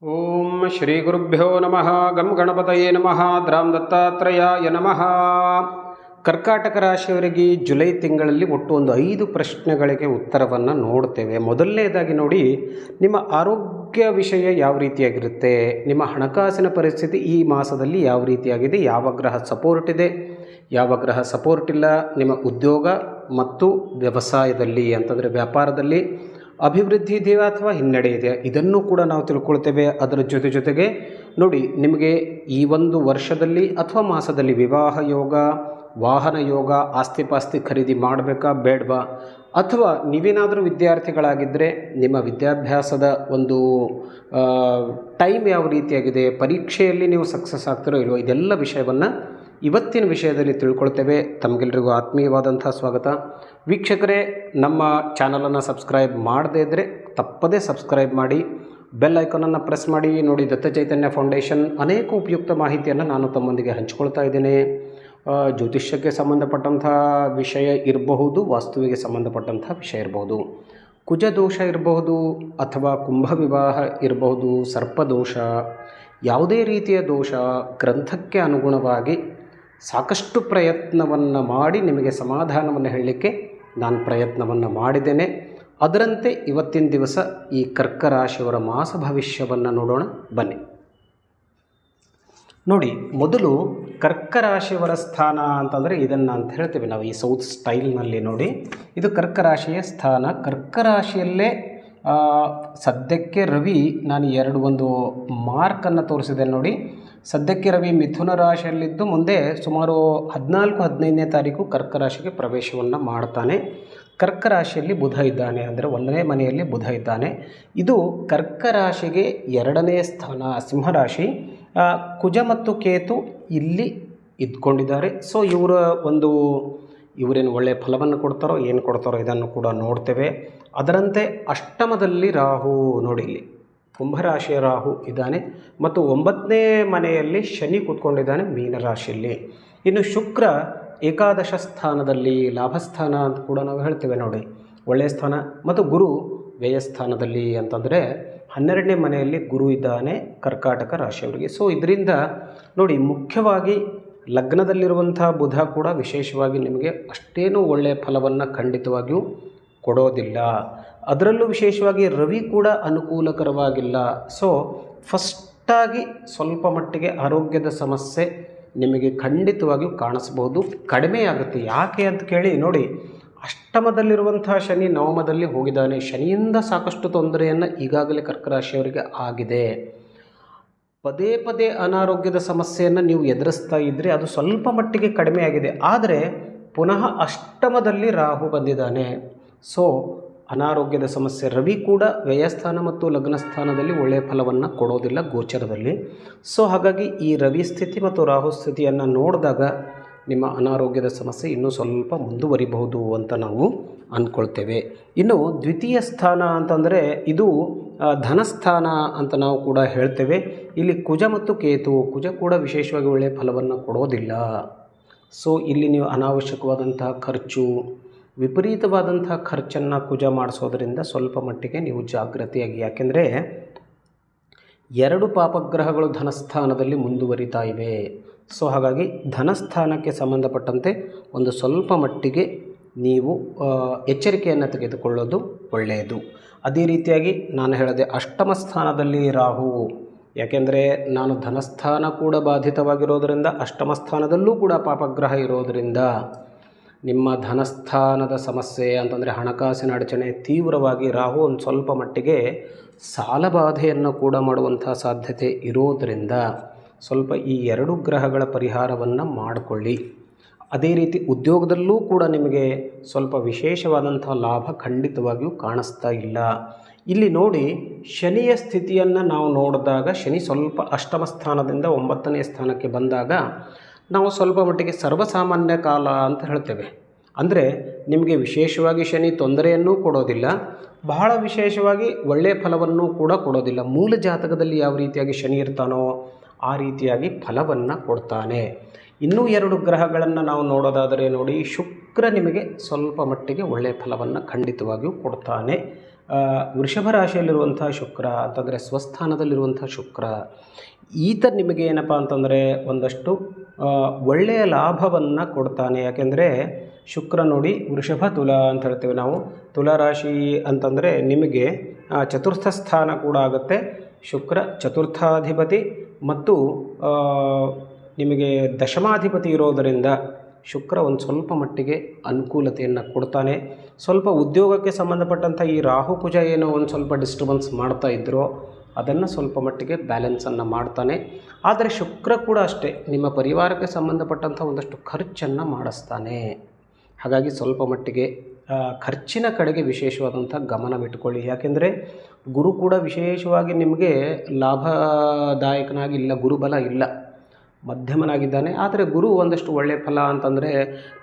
ಓಂ ಶ್ರೀ ಗುರುಭ್ಯೋ ನಮಃ ಗಂ ಗಣಪತಯೇ ನಮಃ ದ್ರಾಂ ದತ್ತಾತ್ರೇಯಾಯ ನಮಃ. ಕರ್ಕಾಟಕ ರಾಶಿಯವರಿಗೆ ಜುಲೈ ತಿಂಗಳಲ್ಲಿ ಒಟ್ಟು ಒಂದು 5 ಪ್ರಶ್ನೆಗಳಿಗೆ ಉತ್ತರವನ್ನು ನೋಡ್ತೇವೆ. ಮೊದಲನೇದಾಗಿ ನೋಡಿ, ನಿಮ್ಮ ಆರೋಗ್ಯ ವಿಷಯ ಯಾವ ರೀತಿಯಾಗಿರುತ್ತೆ, ನಿಮ್ಮ ಹಣಕಾಸಿನ ಪರಿಸ್ಥಿತಿ ಈ ಮಾಸದಲ್ಲಿ ಯಾವ ರೀತಿಯಾಗಿದೆ, ಯಾವ ಗ್ರಹ ಸಪೋರ್ಟ್ ಇದೆ, ಯಾವ ಗ್ರಹ ಸಪೋರ್ಟ್ ಇಲ್ಲ, ನಿಮ್ಮ ಉದ್ಯೋಗ ಮತ್ತು ವ್ಯವಸಾಯದಲ್ಲಿ ಅಂತಂದರೆ ವ್ಯಾಪಾರದಲ್ಲಿ ಅಭಿವೃದ್ಧಿ ಇದೆಯಾ ಅಥವಾ ಹಿನ್ನಡೆ ಇದೆಯಾ, ಇದನ್ನು ಕೂಡ ನಾವು ತಿಳ್ಕೊಳ್ತೇವೆ. ಅದರ ಜೊತೆಗೆ ನೋಡಿ, ನಿಮಗೆ ಈ ಒಂದು ವರ್ಷದಲ್ಲಿ ಅಥವಾ ಮಾಸದಲ್ಲಿ ವಿವಾಹ ಯೋಗ, ವಾಹನ ಯೋಗ, ಆಸ್ತಿ ಪಾಸ್ತಿ ಖರೀದಿ ಮಾಡಬೇಕಾ ಬೇಡವಾ, ಅಥವಾ ನೀವೇನಾದರೂ ವಿದ್ಯಾರ್ಥಿಗಳಾಗಿದ್ದರೆ ನಿಮ್ಮ ವಿದ್ಯಾಭ್ಯಾಸದ ಒಂದು ಟೈಮ್ ಯಾವ ರೀತಿಯಾಗಿದೆ, ಪರೀಕ್ಷೆಯಲ್ಲಿ ನೀವು ಸಕ್ಸಸ್ ಆಗ್ತಿರೋ ಇಲ್ವೋ, ಇದೆಲ್ಲ ವಿಷಯವನ್ನು ಇವತ್ತಿನ ವಿಷಯದಲ್ಲಿ ತಿಳ್ಕೊಳ್ತೇವೆ. ತಮಗೆಲ್ಲರಿಗೂ ಆತ್ಮೀಯವಾದಂಥ ಸ್ವಾಗತ. ವೀಕ್ಷಕರೇ, ನಮ್ಮ ಚಾನಲನ್ನು ಸಬ್ಸ್ಕ್ರೈಬ್ ಮಾಡದೇ ಇದ್ದರೆ ತಪ್ಪದೇ ಸಬ್ಸ್ಕ್ರೈಬ್ ಮಾಡಿ, ಬೆಲ್ ಐಕಾನನ್ನು ಪ್ರೆಸ್ ಮಾಡಿ. ನೋಡಿ, ದತ್ತ ಚೈತನ್ಯ ಫೌಂಡೇಶನ್ ಅನೇಕ ಉಪಯುಕ್ತ ಮಾಹಿತಿಯನ್ನು ನಾನು ತಮ್ಮೊಂದಿಗೆ ಹಂಚಿಕೊಳ್ತಾ ಇದ್ದೇನೆ. ಜ್ಯೋತಿಷ್ಯಕ್ಕೆ ಸಂಬಂಧಪಟ್ಟಂಥ ವಿಷಯ ಇರಬಹುದು, ವಾಸ್ತುವಿಗೆ ಸಂಬಂಧಪಟ್ಟಂಥ ವಿಷಯ ಇರಬಹುದು, ಕುಜದೋಷ ಇರಬಹುದು, ಅಥವಾ ಕುಂಭ ವಿವಾಹ ಇರಬಹುದು, ಸರ್ಪದೋಷ, ಯಾವುದೇ ರೀತಿಯ ದೋಷ, ಗ್ರಂಥಕ್ಕೆ ಅನುಗುಣವಾಗಿ ಸಾಕಷ್ಟು ಪ್ರಯತ್ನವನ್ನು ಮಾಡಿ ನಿಮಗೆ ಸಮಾಧಾನವನ್ನು ಹೇಳಲಿಕ್ಕೆ ನಾನು ಪ್ರಯತ್ನವನ್ನು ಮಾಡಿದ್ದೇನೆ. ಅದರಂತೆ ಇವತ್ತಿನ ದಿವಸ ಈ ಕರ್ಕ ರಾಶಿಯವರ ಮಾಸ ಭವಿಷ್ಯವನ್ನು ನೋಡೋಣ ಬನ್ನಿ. ನೋಡಿ, ಮೊದಲು ಕರ್ಕ ರಾಶಿಯವರ ಸ್ಥಾನ ಅಂತಂದರೆ ಇದನ್ನು ಅಂತ ಹೇಳ್ತೇವೆ ನಾವು ಈ ಸೌತ್ ಸ್ಟೈಲ್ನಲ್ಲಿ. ನೋಡಿ, ಇದು ಕರ್ಕ ರಾಶಿಯ ಸ್ಥಾನ. ಕರ್ಕ ರಾಶಿಯಲ್ಲೇ ಸದ್ಯಕ್ಕೆ ರವಿ, ನಾನು ಒಂದು ಮಾರ್ಕನ್ನು ತೋರಿಸಿದೆ ನೋಡಿ. ಸದ್ಯಕ್ಕೆ ರವಿ ಮಿಥುನ ರಾಶಿಯಲ್ಲಿದ್ದು ಮುಂದೆ ಸುಮಾರು 14-15ನೇ ತಾರೀಕು ಕರ್ಕ ರಾಶಿಗೆ ಪ್ರವೇಶವನ್ನು ಮಾಡ್ತಾನೆ. ಕರ್ಕ ರಾಶಿಯಲ್ಲಿ ಬುಧ ಇದ್ದಾನೆ, ಅಂದರೆ 1ನೇ ಮನೆಯಲ್ಲಿ ಬುಧ ಇದ್ದಾನೆ. ಇದು ಕರ್ಕ ರಾಶಿಗೆ 2ನೇ ಸ್ಥಾನ, ಸಿಂಹರಾಶಿ. ಕುಜ ಮತ್ತು ಕೇತು ಇಲ್ಲಿ ಇದ್ಕೊಂಡಿದ್ದಾರೆ. ಸೊ ಇವರೇನು ಒಳ್ಳೆಯ ಫಲವನ್ನು ಕೊಡ್ತಾರೋ ಏನು ಕೊಡ್ತಾರೋ ಇದನ್ನು ಕೂಡ ನೋಡ್ತೇವೆ. ಅದರಂತೆ ಅಷ್ಟಮದಲ್ಲಿ ರಾಹು, ನೋಡಿ ಇಲ್ಲಿ ಕುಂಭರಾಶಿಯ ರಾಹು ಇದ್ದಾನೆ ಮತ್ತು 9ನೇ ಮನೆಯಲ್ಲಿ ಶನಿ ಕೂತ್ಕೊಂಡಿದ್ದಾನೆ ಮೀನರಾಶಿಯಲ್ಲಿ. ಇನ್ನು ಶುಕ್ರ ಏಕಾದಶ ಸ್ಥಾನದಲ್ಲಿ, ಲಾಭಸ್ಥಾನ ಅಂತ ಕೂಡ ನಾವು ಹೇಳ್ತೇವೆ ನೋಡಿ, ಒಳ್ಳೆಯ ಸ್ಥಾನ. ಮತ್ತು ಗುರು ವ್ಯಯಸ್ಥಾನದಲ್ಲಿ, ಅಂತಂದರೆ 12ನೇ ಮನೆಯಲ್ಲಿ ಗುರು ಇದ್ದಾನೆ ಕರ್ಕಾಟಕ ರಾಶಿಯವರಿಗೆ. ಸೊ ಇದರಿಂದ ನೋಡಿ, ಮುಖ್ಯವಾಗಿ ಲಗ್ನದಲ್ಲಿರುವಂಥ ಬುಧ ಕೂಡ ವಿಶೇಷವಾಗಿ ನಿಮಗೆ ಅಷ್ಟೇನೂ ಒಳ್ಳೆಯ ಫಲವನ್ನು ಖಂಡಿತವಾಗಿಯೂ ಕೊಡೋದಿಲ್ಲ. ಅದರಲ್ಲೂ ವಿಶೇಷವಾಗಿ ರವಿ ಕೂಡ ಅನುಕೂಲಕರವಾಗಿಲ್ಲ. ಸೊ ಫಸ್ಟಾಗಿ ಸ್ವಲ್ಪ ಮಟ್ಟಿಗೆ ಆರೋಗ್ಯದ ಸಮಸ್ಯೆ ನಿಮಗೆ ಖಂಡಿತವಾಗಿಯೂ ಕಾಣಿಸ್ಬೋದು, ಕಡಿಮೆಯಾಗುತ್ತೆ. ಯಾಕೆ ಅಂತ ಕೇಳಿ ನೋಡಿ, ಅಷ್ಟಮದಲ್ಲಿರುವಂಥ ಶನಿ ನವಮದಲ್ಲಿ ಹೋಗಿದ್ದಾನೆ. ಶನಿಯಿಂದ ಸಾಕಷ್ಟು ತೊಂದರೆಯನ್ನು ಈಗಾಗಲೇ ಕರ್ಕರಾಶಿಯವರಿಗೆ ಆಗಿದೆ. ಪದೇ ಪದೇ ಅನಾರೋಗ್ಯದ ಸಮಸ್ಯೆಯನ್ನು ನೀವು ಎದುರಿಸ್ತಾ ಇದ್ದರೆ ಅದು ಸ್ವಲ್ಪ ಮಟ್ಟಿಗೆ ಕಡಿಮೆ ಆಗಿದೆ. ಆದರೆ ಪುನಃ ಅಷ್ಟಮದಲ್ಲಿ ರಾಹು ಬಂದಿದ್ದಾನೆ. ಸೊ ಅನಾರೋಗ್ಯದ ಸಮಸ್ಯೆ. ರವಿ ಕೂಡ ವ್ಯಯಸ್ಥಾನ ಮತ್ತು ಲಗ್ನ ಸ್ಥಾನದಲ್ಲಿ ಒಳ್ಳೆಯ ಫಲವನ್ನು ಕೊಡೋದಿಲ್ಲ ಗೋಚರದಲ್ಲಿ. ಸೊ ಹಾಗಾಗಿ ಈ ರವಿ ಸ್ಥಿತಿ ಮತ್ತು ರಾಹು ಸ್ಥಿತಿಯನ್ನು ನೋಡಿದಾಗ ನಿಮ್ಮ ಅನಾರೋಗ್ಯದ ಸಮಸ್ಯೆ ಇನ್ನೂ ಸ್ವಲ್ಪ ಮುಂದುವರಿಬಹುದು ಅಂತ ನಾವು ಅಂದ್ಕೊಳ್ತೇವೆ. ಇನ್ನು ದ್ವಿತೀಯ ಸ್ಥಾನ ಅಂತಂದರೆ ಇದು ಧನಸ್ಥಾನ ಅಂತ ನಾವು ಕೂಡ ಹೇಳ್ತೇವೆ. ಇಲ್ಲಿ ಕುಜ ಮತ್ತು ಕೇತು, ಕುಜ ಕೂಡ ವಿಶೇಷವಾಗಿ ಒಳ್ಳೆಯ ಫಲವನ್ನು ಕೊಡೋದಿಲ್ಲ. ಸೊ ಇಲ್ಲಿ ನೀವು ಅನಾವಶ್ಯಕವಾದಂತಹ ಖರ್ಚು, ವಿಪರೀತವಾದಂಥ ಖರ್ಚನ್ನು ಕುಜ ಮಾಡಿಸೋದ್ರಿಂದ ಸ್ವಲ್ಪ ಮಟ್ಟಿಗೆ ನೀವು ಜಾಗೃತಿಯಾಗಿ, ಯಾಕೆಂದರೆ 2 ಪಾಪಗ್ರಹಗಳು ಧನಸ್ಥಾನದಲ್ಲಿ ಮುಂದುವರಿತಾ ಇವೆ. ಸೊ ಹಾಗಾಗಿ ಧನಸ್ಥಾನಕ್ಕೆ ಸಂಬಂಧಪಟ್ಟಂತೆ ಒಂದು ಸ್ವಲ್ಪ ಮಟ್ಟಿಗೆ ನೀವು ಎಚ್ಚರಿಕೆಯನ್ನು ತೆಗೆದುಕೊಳ್ಳೋದು ಒಳ್ಳೆಯದು. ಅದೇ ರೀತಿಯಾಗಿ ನಾನು ಹೇಳಿದೆ, ಅಷ್ಟಮ ಸ್ಥಾನದಲ್ಲಿ ರಾಹು, ಯಾಕೆಂದರೆ ನಾನು ಧನಸ್ಥಾನ ಕೂಡ ಬಾಧಿತವಾಗಿರೋದರಿಂದ ಅಷ್ಟಮ ಸ್ಥಾನದಲ್ಲೂ ಕೂಡ ಪಾಪಗ್ರಹ ಇರೋದರಿಂದ ನಿಮ್ಮ ಧನಸ್ಥಾನದ ಸಮಸ್ಯೆ ಅಂತಂದರೆ ಹಣಕಾಸಿನ ಅಡಚಣೆ ತೀವ್ರವಾಗಿ, ರಾಹು ಒಂದು ಸ್ವಲ್ಪ ಮಟ್ಟಿಗೆ ಸಾಲಬಾಧೆಯನ್ನು ಕೂಡ ಮಾಡುವಂಥ ಸಾಧ್ಯತೆ ಇರೋದರಿಂದ ಸ್ವಲ್ಪ ಈ 2 ಗ್ರಹಗಳ ಪರಿಹಾರವನ್ನು ಮಾಡಿಕೊಳ್ಳಿ. ಅದೇ ರೀತಿ ಉದ್ಯೋಗದಲ್ಲೂ ಕೂಡ ನಿಮಗೆ ಸ್ವಲ್ಪ ವಿಶೇಷವಾದಂಥ ಲಾಭ ಖಂಡಿತವಾಗಿಯೂ ಕಾಣಿಸ್ತಾ ಇಲ್ಲ. ಇಲ್ಲಿ ನೋಡಿ, ಶನಿಯ ಸ್ಥಿತಿಯನ್ನು ನಾವು ನೋಡಿದಾಗ ಶನಿ ಸ್ವಲ್ಪ ಅಷ್ಟಮ ಸ್ಥಾನದಿಂದ 9ನೇ ಸ್ಥಾನಕ್ಕೆ ಬಂದಾಗ ನಾವು ಸ್ವಲ್ಪ ಮಟ್ಟಿಗೆ ಸರ್ವಸಾಮಾನ್ಯ ಕಾಲ ಅಂತ ಹೇಳ್ತೇವೆ. ಅಂದರೆ ನಿಮಗೆ ವಿಶೇಷವಾಗಿ ಶನಿ ತೊಂದರೆಯನ್ನೂ ಕೊಡೋದಿಲ್ಲ, ಬಹಳ ವಿಶೇಷವಾಗಿ ಒಳ್ಳೆಯ ಫಲವನ್ನು ಕೂಡ ಕೊಡೋದಿಲ್ಲ. ಮೂಲ ಜಾತಕದಲ್ಲಿ ಯಾವ ರೀತಿಯಾಗಿ ಶನಿ ಇರ್ತಾನೋ ಆ ರೀತಿಯಾಗಿ ಫಲವನ್ನು ಕೊಡ್ತಾನೆ. ಇನ್ನೂ 2 ಗ್ರಹಗಳನ್ನು ನಾವು ನೋಡೋದಾದರೆ ನೋಡಿ, ಶುಕ್ರ ನಿಮಗೆ ಸ್ವಲ್ಪ ಮಟ್ಟಿಗೆ ಒಳ್ಳೆಯ ಫಲವನ್ನು ಖಂಡಿತವಾಗಿಯೂ ಕೊಡ್ತಾನೆ. ವೃಷಭ ರಾಶಿಯಲ್ಲಿರುವಂಥ ಶುಕ್ರ ಅಂತಂದರೆ ಸ್ವಸ್ಥಾನದಲ್ಲಿರುವಂಥ ಶುಕ್ರ ಈತ ನಿಮಗೆ ಏನಪ್ಪ ಅಂತಂದರೆ ಒಂದಷ್ಟು ಒಳ್ಳೆಯ ಲಾಭವನ್ನು ಕೊಡ್ತಾನೆ. ಯಾಕೆಂದರೆ ಶುಕ್ರ ನೋಡಿ ವೃಷಭ ತುಲಾ ಅಂತ ಹೇಳ್ತೇವೆ ನಾವು. ತುಲಾ ರಾಶಿ ಅಂತಂದರೆ ನಿಮಗೆ ಚತುರ್ಥ ಸ್ಥಾನ ಕೂಡ ಆಗುತ್ತೆ. ಶುಕ್ರ ಚತುರ್ಥಾಧಿಪತಿ ಮತ್ತು ನಿಮಗೆ ದಶಮಾಧಿಪತಿ ಇರೋದರಿಂದ ಶುಕ್ರ ಒಂದು ಸ್ವಲ್ಪ ಮಟ್ಟಿಗೆ ಅನುಕೂಲತೆಯನ್ನು ಕೊಡ್ತಾನೆ. ಸ್ವಲ್ಪ ಉದ್ಯೋಗಕ್ಕೆ ಸಂಬಂಧಪಟ್ಟಂಥ ಈ ರಾಹು ಕುಜ ಏನೋ ಒಂದು ಸ್ವಲ್ಪ ಡಿಸ್ಟರ್ಬೆನ್ಸ್ ಮಾಡ್ತಾ ಇದ್ದರೂ ಅದನ್ನು ಸ್ವಲ್ಪ ಮಟ್ಟಿಗೆ ಬ್ಯಾಲೆನ್ಸನ್ನು ಮಾಡ್ತಾನೆ. ಆದರೆ ಶುಕ್ರ ಕೂಡ ಅಷ್ಟೇ ನಿಮ್ಮ ಪರಿವಾರಕ್ಕೆ ಸಂಬಂಧಪಟ್ಟಂಥ ಒಂದಷ್ಟು ಖರ್ಚನ್ನು ಮಾಡಿಸ್ತಾನೆ. ಹಾಗಾಗಿ ಸ್ವಲ್ಪ ಮಟ್ಟಿಗೆ ಖರ್ಚಿನ ಕಡೆಗೆ ವಿಶೇಷವಾದಂಥ ಗಮನವಿಟ್ಕೊಳ್ಳಿ. ಯಾಕೆಂದರೆ ಗುರು ಕೂಡ ವಿಶೇಷವಾಗಿ ನಿಮಗೆ ಲಾಭದಾಯಕನಾಗಿಲ್ಲ, ಗುರುಬಲ ಇಲ್ಲ, ಮಧ್ಯಮನಾಗಿದ್ದಾನೆ. ಆದರೆ ಗುರು ಒಂದಷ್ಟು ಒಳ್ಳೆಯ ಫಲ ಅಂತಂದರೆ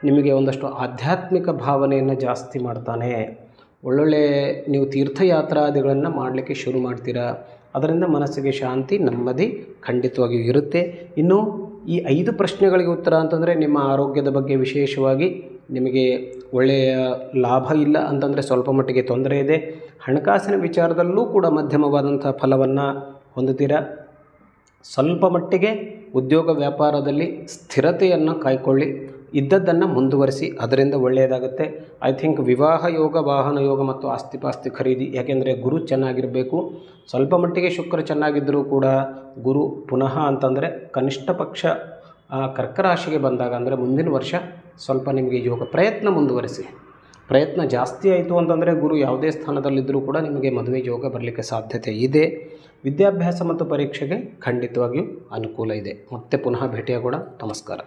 ನಿಮಗೆ ಒಂದಷ್ಟು ಆಧ್ಯಾತ್ಮಿಕ ಭಾವನೆಯನ್ನು ಜಾಸ್ತಿ ಮಾಡ್ತಾನೆ. ಒಳ್ಳೊಳ್ಳೆ ನೀವು ತೀರ್ಥಯಾತ್ರಾದಿಗಳನ್ನು ಮಾಡಲಿಕ್ಕೆ ಶುರು ಮಾಡ್ತೀರಾ. ಅದರಿಂದ ಮನಸ್ಸಿಗೆ ಶಾಂತಿ ನೆಮ್ಮದಿ ಖಂಡಿತವಾಗಿಯೂ ಇರುತ್ತೆ. ಇನ್ನು ಈ 5 ಪ್ರಶ್ನೆಗಳಿಗೆ ಉತ್ತರ ಅಂತಂದರೆ ನಿಮ್ಮ ಆರೋಗ್ಯದ ಬಗ್ಗೆ ವಿಶೇಷವಾಗಿ ನಿಮಗೆ ಒಳ್ಳೆಯ ಲಾಭ ಇಲ್ಲ ಅಂತಂದರೆ ಸ್ವಲ್ಪ ಮಟ್ಟಿಗೆ ತೊಂದರೆ ಇದೆ. ಹಣಕಾಸಿನ ವಿಚಾರದಲ್ಲೂ ಕೂಡ ಮಧ್ಯಮವಾದಂಥ ಫಲವನ್ನು ಹೊಂದುತ್ತೀರಾ. ಸ್ವಲ್ಪ ಮಟ್ಟಿಗೆ ಉದ್ಯೋಗ ವ್ಯಾಪಾರದಲ್ಲಿ ಸ್ಥಿರತೆಯನ್ನು ಕಾಯ್ಕೊಳ್ಳಿ, ಇದ್ದದ್ದನ್ನು ಮುಂದುವರಿಸಿ, ಅದರಿಂದ ಒಳ್ಳೆಯದಾಗುತ್ತೆ. ಐ ಥಿಂಕ್ ವಿವಾಹ ಯೋಗ, ವಾಹನ ಯೋಗ ಮತ್ತು ಆಸ್ತಿಪಾಸ್ತಿ ಖರೀದಿ. ಯಾಕೆಂದರೆ ಗುರು ಚೆನ್ನಾಗಿರಬೇಕು. ಸ್ವಲ್ಪ ಮಟ್ಟಿಗೆ ಶುಕ್ರ ಚೆನ್ನಾಗಿದ್ದರೂ ಕೂಡ ಗುರು ಪುನಃ ಅಂತಂದರೆ ಕನಿಷ್ಠ ಪಕ್ಷ ಕರ್ಕರಾಶಿಗೆ ಬಂದಾಗ ಅಂದರೆ ಮುಂದಿನ ವರ್ಷ ಸ್ವಲ್ಪ ನಿಮಗೆ ಯೋಗ ಪ್ರಯತ್ನ ಮುಂದುವರಿಸಿ. ಪ್ರಯತ್ನ ಜಾಸ್ತಿ ಆಯಿತು ಅಂತಂದರೆ ಗುರು ಯಾವುದೇ ಸ್ಥಾನದಲ್ಲಿದ್ದರೂ ಕೂಡ ನಿಮಗೆ ಮದುವೆ ಯೋಗ ಬರಲಿಕ್ಕೆ ಸಾಧ್ಯತೆ ಇದೆ. ವಿದ್ಯಾಭ್ಯಾಸ ಮತ್ತು ಪರೀಕ್ಷೆಗೆ ಖಂಡಿತವಾಗಿಯೂ ಅನುಕೂಲ ಇದೆ. ಮತ್ತೆ ಪುನಃ ಭೇಟಿಯಾಗೋಣ. ನಮಸ್ಕಾರ.